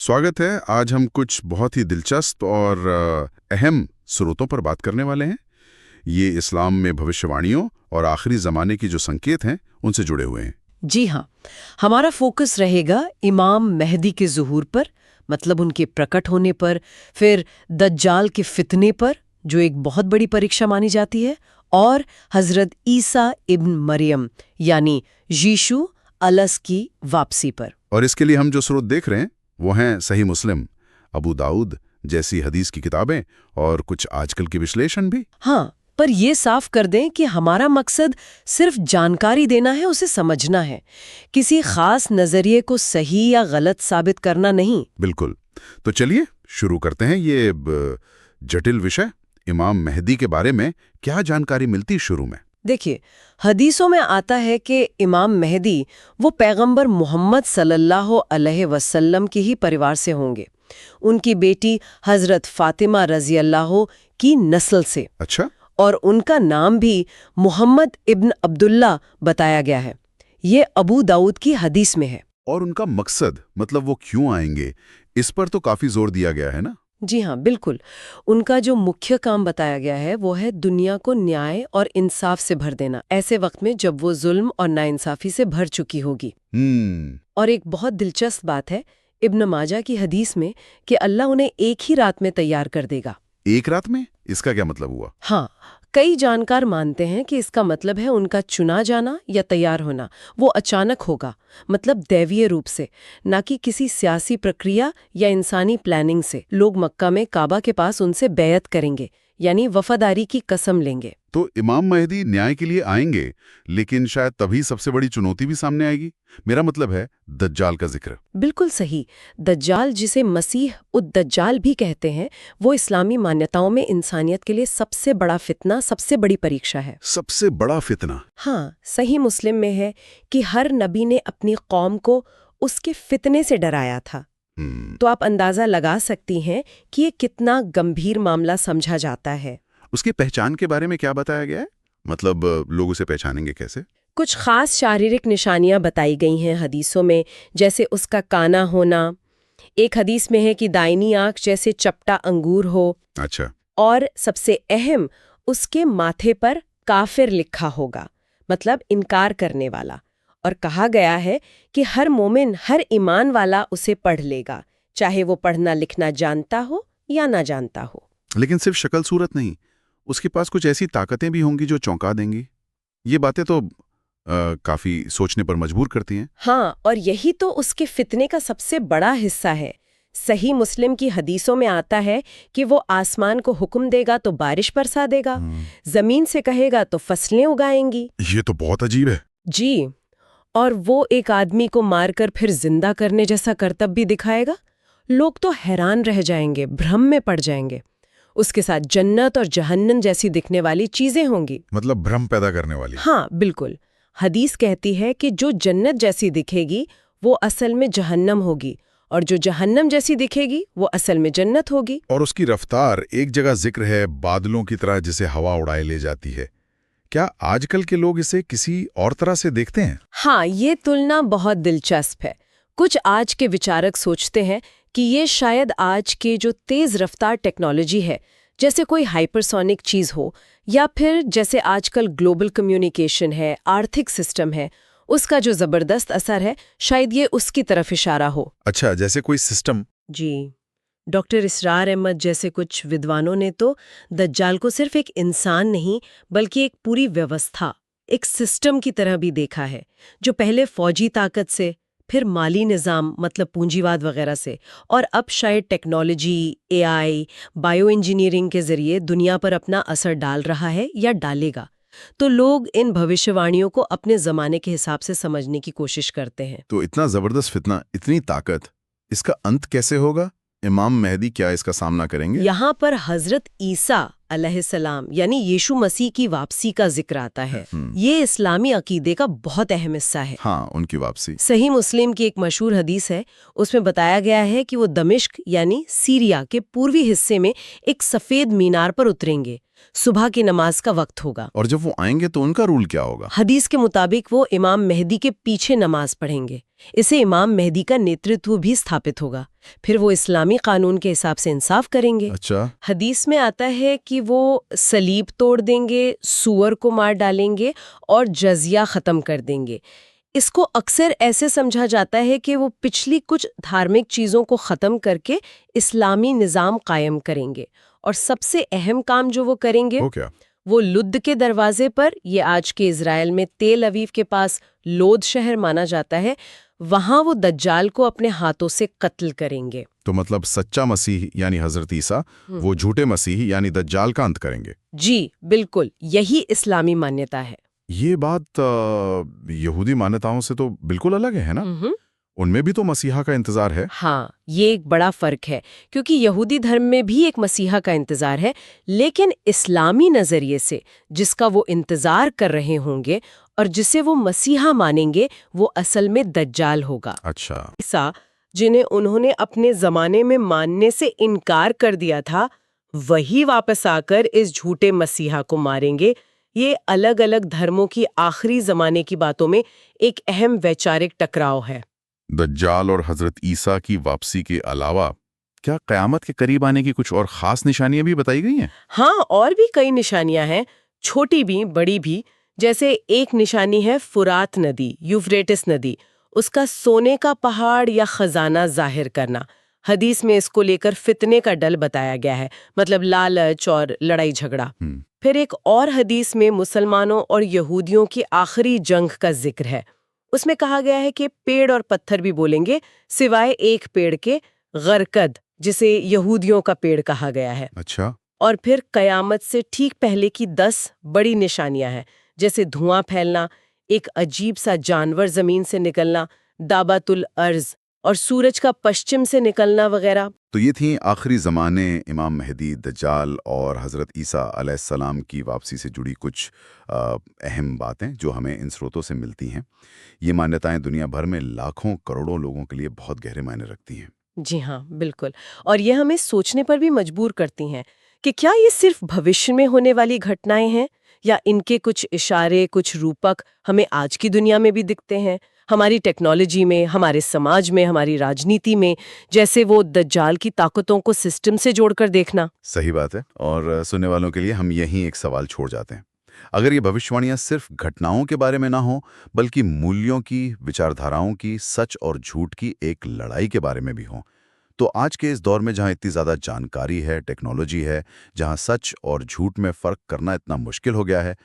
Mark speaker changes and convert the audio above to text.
Speaker 1: स्वागत है। आज हम कुछ बहुत ही दिलचस्प और अहम स्रोतों पर बात करने वाले हैं। ये इस्लाम में भविष्यवाणियों और आखिरी ज़माने की जो संकेत हैं उनसे जुड़े हुए हैं।
Speaker 2: जी हाँ, हमारा फोकस रहेगा इमाम मेहदी के ज़ुहूर पर, मतलब उनके प्रकट होने पर, फिर दज्जाल के फितने पर, जो एक बहुत बड़ी परीक्षा मानी जाती है, और हज़रत ईसा इब्न मरियम यानी यीशु अलस की वापसी पर।
Speaker 1: और इसके लिए हम जो स्रोत देख रहे हैं वो हैं सही मुस्लिम, अबू दाऊद जैसी हदीस की किताबें और कुछ आजकल के विश्लेषण भी।
Speaker 2: हाँ, पर ये साफ कर दें कि हमारा मकसद सिर्फ जानकारी देना है, उसे समझना है, किसी खास नजरिए को सही या गलत साबित करना नहीं।
Speaker 1: बिल्कुल। तो चलिए शुरू करते हैं ये जटिल विषय। इमाम मेहदी के बारे में क्या जानकारी मिलती शुरू में?
Speaker 2: देखिए, हदीसों में आता है कि इमाम मेहदी वो पैगंबर मोहम्मद सल्लल्लाहु अलैहि वसल्लम के ही परिवार से होंगे, उनकी बेटी हजरत फातिमा रजी अल्लाह की नस्ल से।
Speaker 1: अच्छा।
Speaker 2: और उनका नाम भी मोहम्मद इब्न अब्दुल्ला बताया गया है। ये अबू दाऊद की हदीस में है।
Speaker 1: और उनका मकसद, मतलब वो क्यों आएंगे, इस पर तो काफी जोर दिया गया है ना?
Speaker 2: जी हाँ, बिल्कुल। उनका जो मुख्य काम बताया गया है वो है दुनिया को न्याय और इंसाफ से भर देना, ऐसे वक्त में जब वो जुल्म और नाइंसाफी से भर चुकी होगी। और एक बहुत दिलचस्प बात है इब्न माजा की हदीस में कि अल्लाह उन्हें एक ही रात में तैयार कर देगा।
Speaker 1: एक रात में? इसका क्या मतलब हुआ?
Speaker 2: हाँ, कई जानकार मानते हैं कि इसका मतलब है उनका चुना जाना या तैयार होना वो अचानक होगा, मतलब दैवीय रूप से, ना कि किसी सियासी प्रक्रिया या इंसानी प्लानिंग से। लोग मक्का में काबा के पास उनसे बैयत करेंगे, यानी वफादारी की कसम लेंगे।
Speaker 1: तो इमाम मेहदी न्याय के लिए आएंगे, लेकिन शायद तभी सबसे बड़ी चुनौती भी सामने आएगी। मेरा मतलब है दज्जाल का जिक्र।
Speaker 2: बिल्कुल सही। दज्जाल, जिसे मसीह उद दज्जाल भी कहते हैं, वो इस्लामी मान्यताओं में इंसानियत के लिए सबसे बड़ा फितना, सबसे बड़ी परीक्षा है।
Speaker 1: सबसे बड़ा फितना?
Speaker 2: हाँ, सही मुस्लिम में है कि हर नबी ने अपनी कौम को उसके फितने से डराया था। तो आप अंदाजा लगा सकती हैं कि ये कितना गंभीर मामला समझा जाता है।
Speaker 1: उसकी पहचान के बारे में क्या बताया गया है? मतलब लोग उसे पहचानेंगे कैसे?
Speaker 2: कुछ खास शारीरिक निशानियां बताई गई हैं हदीसों में, जैसे उसका काना होना। एक हदीस में है कि दाहिनी आंख जैसे चपटा अंगूर हो।
Speaker 1: अच्छा।
Speaker 2: और सबसे अहम, उसके माथे पर काफिर लिखा होगा, मतलब इनकार करने वाला। और कहा गया है कि हर मोमिन, हर ईमान वाला उसे पढ़ लेगा, चाहे वो पढ़ना लिखना जानता हो या ना जानता हो।
Speaker 1: लेकिन सिर्फ शक्ल सूरत नहीं, उसके पास कुछ ऐसी ताकतें भी होंगी जो चौंका देंगी। ये बातें तो काफी सोचने पर मजबूर करती हैं।
Speaker 2: हाँ, और यही तो उसके फितने का सबसे बड़ा हिस्सा है। सही मुस्लिम की हदीसों में आता है कि वो आसमान को हुक्म देगा तो बारिश बरसा देगा, जमीन से कहेगा तो फसलें उगाएंगी।
Speaker 1: ये तो बहुत अजीब है।
Speaker 2: जी, और वो एक आदमी को मारकर फिर जिंदा करने जैसा करतब भी दिखाएगा। लोग तो हैरान रह जाएंगे, भ्रम में पड़ जाएंगे। उसके साथ जन्नत और जहन्नम जैसी दिखने वाली चीजें होंगी।
Speaker 1: मतलब भ्रम पैदा करने वाली।
Speaker 2: हाँ, बिल्कुल। हदीस कहती है कि जो जन्नत जैसी दिखेगी वो असल में जहन्नम होगी, और जो जहन्नम जैसी दिखेगी वो असल में जन्नत होगी।
Speaker 1: और उसकी रफ्तार, एक जगह जिक्र है बादलों की तरह जिसे हवा उड़ाए ले जाती है। क्या आजकल के लोग इसे किसी और तरह से देखते हैं?
Speaker 2: हाँ, ये तुलना बहुत दिलचस्प है। कुछ आज के विचारक सोचते हैं कि ये शायद आज के जो तेज रफ्तार टेक्नोलॉजी है, जैसे कोई हाइपरसोनिक चीज हो, या फिर जैसे आजकल ग्लोबल कम्युनिकेशन है, आर्थिक सिस्टम है, उसका जो जबरदस्त असर है, शायद ये उसकी तरफ इशारा हो।
Speaker 1: अच्छा, जैसे कोई सिस्टम।
Speaker 2: जी, डॉक्टर इसरार अहमद जैसे कुछ विद्वानों ने तो दज्जाल को सिर्फ एक इंसान नहीं, बल्कि एक पूरी व्यवस्था, एक सिस्टम की तरह भी देखा है, जो पहले फौजी ताकत से, फिर माली निज़ाम, मतलब पूंजीवाद वगैरह से, और अब शायद टेक्नोलॉजी, एआई, बायो इंजीनियरिंग के जरिए दुनिया पर अपना असर डाल रहा है या डालेगा। तो लोग इन भविष्यवाणियों को अपने ज़माने के हिसाब से समझने की कोशिश करते हैं।
Speaker 1: तो इतना जबरदस्त फितना, इतनी ताकत, इसका अंत कैसे होगा? इमाम मेहदी क्या इसका सामना करेंगे?
Speaker 2: यहाँ पर हजरत ईसा अलैहिस्सलाम यानी यीशु मसीह की वापसी का जिक्र आता है। ये इस्लामी अकीदे का बहुत अहम हिस्सा है।
Speaker 1: हाँ, उनकी वापसी।
Speaker 2: सही मुस्लिम की एक मशहूर हदीस है, उसमें बताया गया है कि वो दमिश्क यानी सीरिया के पूर्वी हिस्से में एक सफेद मीनार पर उतरेंगे, सुबह की नमाज का वक्त होगा।
Speaker 1: और जब वो आएंगे तो उनका रूल क्या होगा?
Speaker 2: हदीस के मुताबिक वो इमाम मेहदी के पीछे नमाज पढ़ेंगे। इसे इमाम मेहदी का नेतृत्व भी स्थापित होगा। फिर वो इस्लामी कानून के हिसाब से इंसाफ करेंगे।
Speaker 1: अच्छा।
Speaker 2: हदीस में आता है कि वो सलीब तोड़ देंगे, सूअर को मार डालेंगे और जजिया खत्म कर देंगे। इसको अक्सर ऐसे समझा जाता है कि वो पिछली कुछ धार्मिक चीजों को खत्म करके इस्लामी निजाम कायम करेंगे। और सबसे अहम काम जो वो करेंगे,
Speaker 1: वो क्या?
Speaker 2: वो लुद्द के दरवाजे पर, ये आज के इज़राइल में तेल अवीव के पास लोद शहर माना जाता है, वहां वो दज्जाल को अपने हाथों से कत्ल करेंगे।
Speaker 1: तो मतलब सच्चा मसीह यानी हजरत ईसा वो झूठे मसीह यानी दज्जाल का अंत करेंगे।
Speaker 2: जी बिल्कुल, यही इस्लामी मान्यता है।
Speaker 1: ये बात यहूदी मान्यताओं से तो बिल्कुल अलग है ना? उनमें भी तो मसीहा का इंतजार है।
Speaker 2: हाँ, ये एक बड़ा फर्क है, क्योंकि यहूदी धर्म में भी एक मसीहा का इंतजार है, लेकिन इस्लामी नजरिए से जिसका वो इंतजार कर रहे होंगे और जिसे वो मसीहा मानेंगे, वो असल में दज्जाल होगा।
Speaker 1: अच्छा।
Speaker 2: ईसा, जिन्हें उन्होंने अपने जमाने में मानने से इनकार कर दिया था, वही वापस आकर इस झूठे मसीहा को मारेंगे। ये अलग अलग धर्मों की आखिरी जमाने की बातों में एक अहम वैचारिक टकराव है।
Speaker 1: दज्जाल और हजरत ईसा की वापसी के अलावा क्या क़यामत के करीब आने की कुछ और खास निशानियां भी बताई गई हैं?
Speaker 2: हाँ, और भी कई निशानियां हैं, छोटी भी बड़ी भी। जैसे एक निशानी है फुरात नदी, यूफ्रेटिस नदी, उसका सोने का पहाड़ या खजाना जाहिर करना। हदीस में इसको लेकर फितने का डल बताया गया है, मतलब लालच और लड़ाई झगड़ा। फिर एक और हदीस में मुसलमानों और यहूदियों की आखिरी जंग का जिक्र है। उसमें कहा गया है कि पेड़ और पत्थर भी बोलेंगे, सिवाय एक पेड़ के, गरकद, जिसे यहूदियों का पेड़ कहा गया है।
Speaker 1: अच्छा।
Speaker 2: और फिर कयामत से ठीक पहले की 10 बड़ी निशानियां हैं, जैसे धुआं फैलना, एक अजीब सा जानवर जमीन से निकलना, दाबातुल अर्ज, और सूरज का पश्चिम से निकलना वगैरह।
Speaker 1: तो ये थी आखिरी ज़माने, इमाम मेहदी, दज्जाल और हज़रत ईसा अलैहिस्सलाम की वापसी से जुड़ी कुछ अहम बातें जो हमें इन स्रोतों से मिलती हैं। ये मान्यताएं दुनिया भर में लाखों करोड़ों लोगों के लिए बहुत गहरे मायने रखती हैं।
Speaker 2: जी हाँ, बिल्कुल। और ये हमें सोचने पर भी मजबूर करती हैं कि क्या ये सिर्फ भविष्य में होने वाली घटनाएं हैं, या इनके कुछ इशारे, कुछ रूपक हमें आज की दुनिया में भी दिखते हैं, हमारी टेक्नोलॉजी में, हमारे समाज में, हमारी राजनीति में, जैसे वो दज्जाल की ताकतों को सिस्टम से जोड़कर देखना।
Speaker 1: सही बात है। और सुनने वालों के लिए हम यहीं एक सवाल छोड़ जाते हैं। अगर ये भविष्यवाणियां सिर्फ घटनाओं के बारे में ना हो, बल्कि मूल्यों की, विचारधाराओं की, सच और झूठ की एक लड़ाई के बारे में भी हों, तो आज के इस दौर में जहां इतनी ज़्यादा जानकारी है, टेक्नोलॉजी है, जहां सच और झूठ में फ़र्क करना इतना मुश्किल हो गया है,